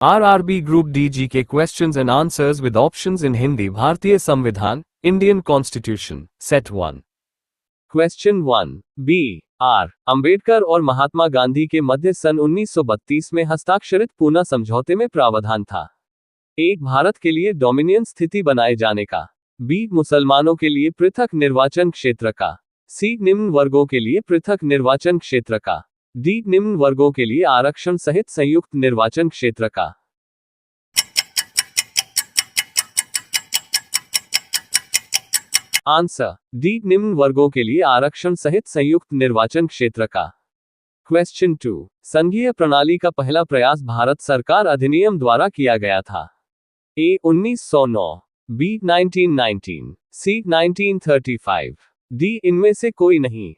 RRB Group D GK questions and answers with options in Hindi. भारतीय संविधान, Indian Constitution, Set 1. Question 1. B. R. Ambedkar और महात्मा गांधी के मध्य सन 1932 में हस्ताक्षरित पूना समझौते में प्रावधान था. एक भारत के लिए डोमिनियन स्थिति बनाए जाने का. B. मुसलमानों के लिए पृथक निर्वाचन क्षेत्र का. C. निम्न वर्गों के लिए पृथक निर्वाचन क्षेत्र का. D. निम्न वर्गों के लिए आरक्षण सहित संयुक्त निर्वाचन क्षेत्र का. Answer D. निम्न वर्गों के लिए आरक्षण सहित संयुक्त निर्वाचन क्षेत्र का. क्वेश्चन 2. संघीय प्रणाली का पहला प्रयास भारत सरकार अधिनियम द्वारा किया गया था. A. 1909, B. 1919, C. 1935, D. इनमें से कोई नहीं.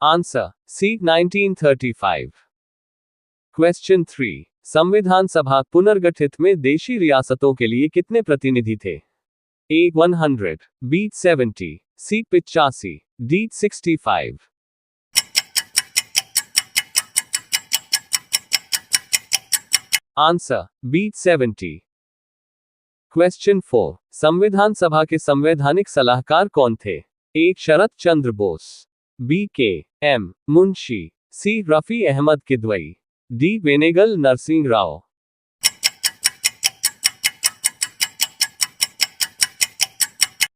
Answer C. 1935. क्वेश्चन 3. संविधान सभा पुनर्गठित में देशी रियासतों के लिए कितने प्रतिनिधि थे? A. 100, B. 70, C. 85, D. 65. Answer B. 70. Question 4. संविधान सभा के संवैधानिक सलाहकार कौन थे? A. Sharad Chandra Bose, B. K. M. Munshi, C. Rafi Ahmed Kidwai, D. Benegal Narsing Rau.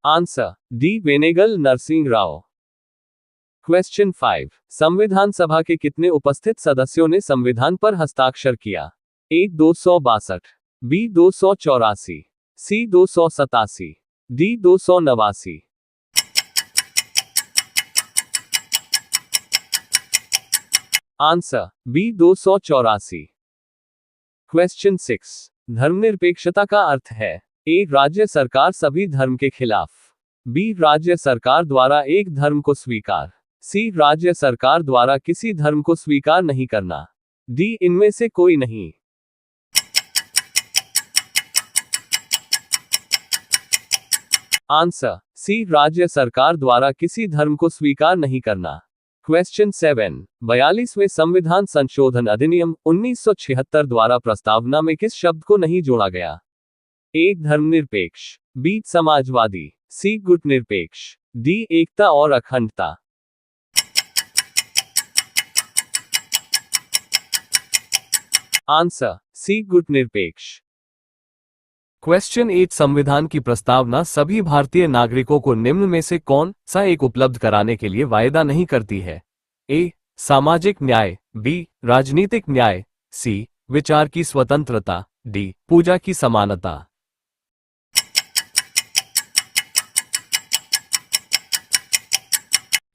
Answer D. Benegal Narsing Rau. Question 5. संविधान सभा के कितने उपस्थित सदस्यों ने संविधान पर हस्ताक्षर किया? A. 262, B. 284, C. 287, D. 289. Answer B. 284. Question 6. धर्मनिरपेक्षता का अर्थ है? A. राज्य सरकार सभी धर्म के खिलाफ, B. राज्य सरकार द्वारा एक धर्म को स्वीकार, C. राज्य सरकार द्वारा किसी धर्म को स्वीकार नहीं करना, D. इनमें से कोई नहीं. Answer C. राज्य सरकार द्वारा किसी धर्म को स्वीकार नहीं करना. क्वेश्चन 7. 42वें संविधान संशोधन अधिनियम 1976 द्वारा प्रस्तावना में किस शब्द को नहीं जोड़ा गया? A. धर्मनिरपेक्ष, B. समाजवादी, C. गुटनिरपेक्ष, D. एकता और अखंडता. Answer C. गुटनिरपेक्ष. क्वेश्चन 8. संविधान की प्रस्तावना सभी भारतीय नागरिकों को निम्न में से कौन सा एक उपलब्ध कराने के लिए वायदा नहीं करती है? A. सामाजिक न्याय, B. राजनीतिक न्याय, C. विचार की स्वतंत्रता, D. पूजा की समानता.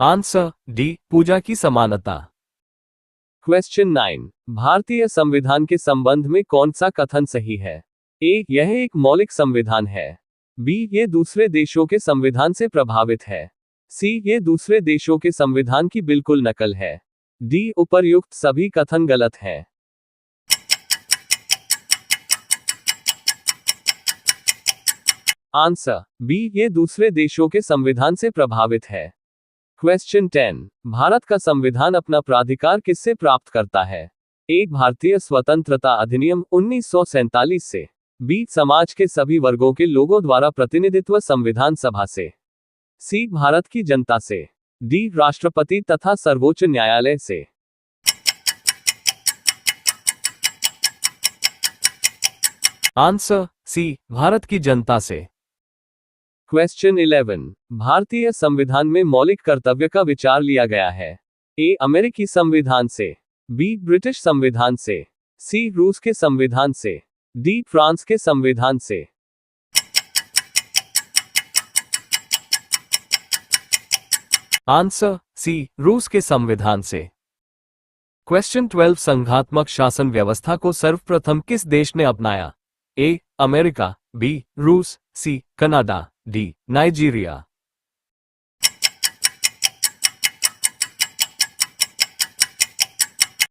Answer D. पूजा की समानता. क्वेश्चन 9. भारतीय संविधान के संबंध में कौन सा कथन सही है? A. यह एक मौलिक संविधान है, B. ये दूसरे देशों के संविधान से प्रभावित है, C. ये दूसरे देशों के संविधान की बिल्कुल नकल है, D. उपर्युक्त सभी कथन गलत हैं. Answer B. ये दूसरे देशों के संविधान से प्रभावित है. क्वेश्चन 10. भारत का संविधान अपना प्राधिकार किससे प्राप्त करता है? A. भारतीय स्वतंत्रता अधिनियम 1947 से, B. समाज के सभी वर्गों के लोगों द्वारा प्रतिनिधित्व संविधान सभा से, C. भारत की जनता से, D. राष्ट्रपति तथा सर्वोच्च न्यायालय से. Answer C. भारत की जनता से. क्वेश्चन 11. भारतीय संविधान में मौलिक कर्तव्य का विचार लिया गया है? A. अमेरिकी संविधान से, B. ब्रिटिश संविधान से, C. रूस के संविधान से, D. फ्रांस के संविधान से. Answer C. रूस के संविधान से. क्वेश्चन 12. संघात्मक शासन व्यवस्था को सर्वप्रथम किस देश ने अपनाया? A. America, B. रूस, C. Canada, D. Nigeria.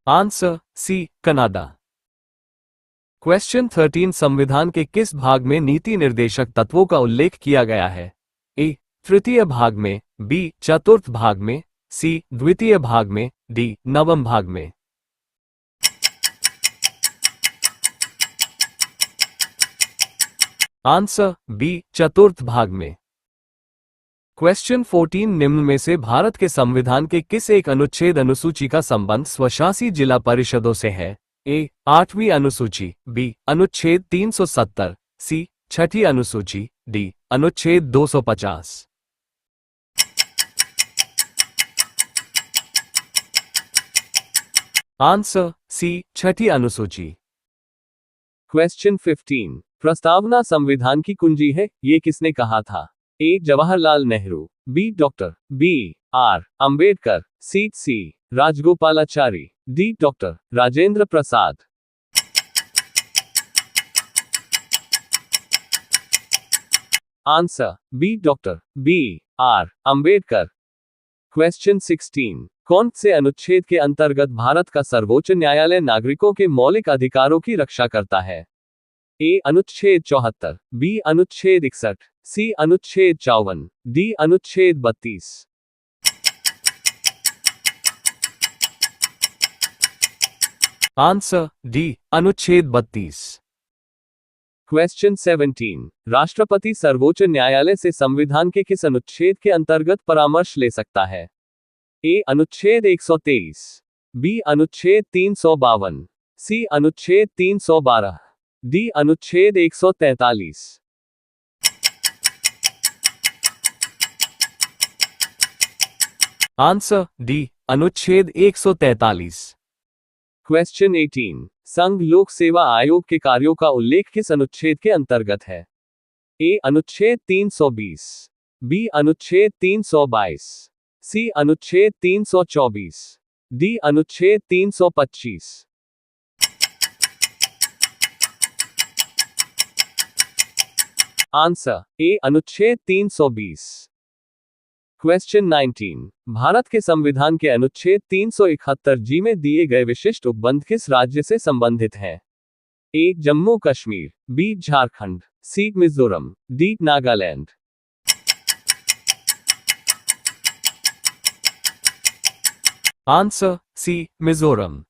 Answer C. Canada. Question 13. संविधान के किस भाग में नीति निर्देशक तत्वों का उल्लेख किया गया है? A. तृतीय भाग में, B. चतुर्थ भाग में, सी द्वितीय भाग में, डी नवम भाग में। आंसर बी चतुर्थ भाग में। क्वेश्चन 14 निम्न में से भारत के संविधान के किस एक अनुच्छेद अनुसूची का संबंध स्वशासी जिला परिषदों से है? ए 8वीं अनुसूची, बी अनुच्छेद 370, सी छठी अनुसूची, डी अनुच्छेद 250। आंसर सी छठी अनुसूची। क्वेश्चन 15 प्रस्तावना संविधान की कुंजी है, ये किसने कहा था? A Jawaharlal Nehru, B doctor B R Ambedkar, C Rajagopalachari, D doctor Rajendra Prasad. Answer B doctor B R Ambedkar. Question 16 कौन से अनुच्छेद के अंतर्गत भारत का सर्वोच्च न्यायालय नागरिकों के मौलिक अधिकारों की रक्षा करता है? ए अनुच्छेद 74, बी अनुच्छेद 61, सी अनुच्छेद 54, डी अनुच्छेद 32। आंसर डी अनुच्छेद 32। क्वेश्चन 17 राष्ट्रपति सर्वोच्च न्यायालय से संविधान के किस अनुच्छेद के अंतर्गत परामर्श ले सकता है? ए अनुच्छेद 123, बी अनुच्छेद 352, सी अनुच्छेद 312, डी अनुच्छेद 143। आंसर डी अनुच्छेद 143। क्वेश्चन 18 संघ लोक सेवा आयोग के कार्यों का उल्लेख किस अनुच्छेद के अंतर्गत है? ए अनुच्छेद 320, बी अनुच्छेद 322, सी अनुच्छेद 324, डी अनुच्छेद 325। आंसर ए अनुच्छेद 320। क्वेश्चन 19 भारत के संविधान के अनुच्छेद 371 जी में दिए गए विशिष्ट उपबंध किस राज्य से संबंधित हैं? A Jammu Kashmir, B Jharkhand, C Mizoram, D Nagaland. Answer C Mizoram.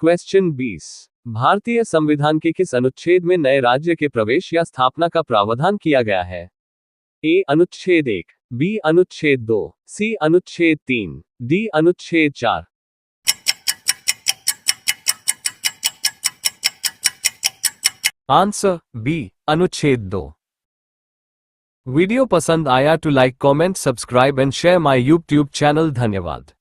Question 20 भारतीय संविधान के किस अनुच्छेद में नए राज्य के प्रवेश या स्थापना का प्रावधान किया गया है? ए अनुच्छेद 1, बी अनुच्छेद 2, सी अनुच्छेद 3, डी अनुच्छेद 4। आंसर बी अनुच्छेद 2। वीडियो पसंद आया तो like comment subscribe and share my YouTube channel. धन्यवाद।